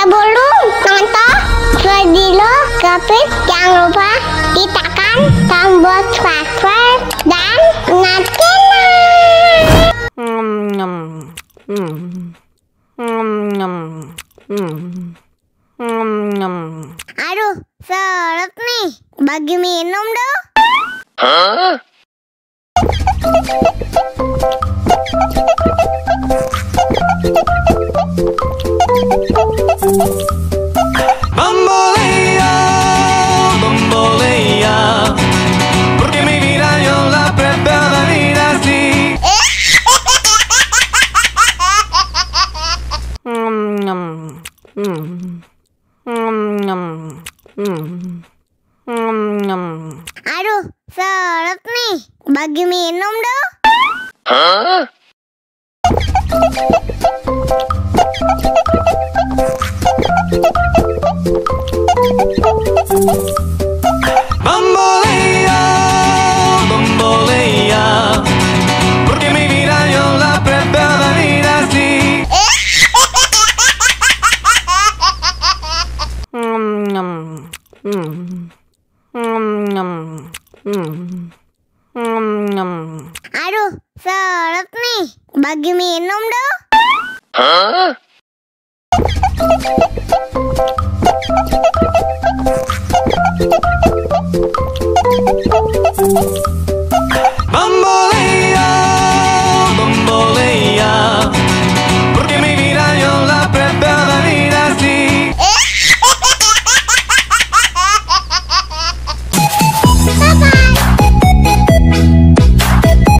Sebelum nonton video Kepit, jangan lupa tekan tombol subscribe dan aduh, seret nih. Bagi minum dong. Bambolea, bambolea, porque mi vida yo la prefiero vivir así. Aduh, seret nih. Bagi minum dong. Bambolea, bambolea, porque mi vida yo la prefiero vivir así. Aduh, seret nih. Bagi minum dong.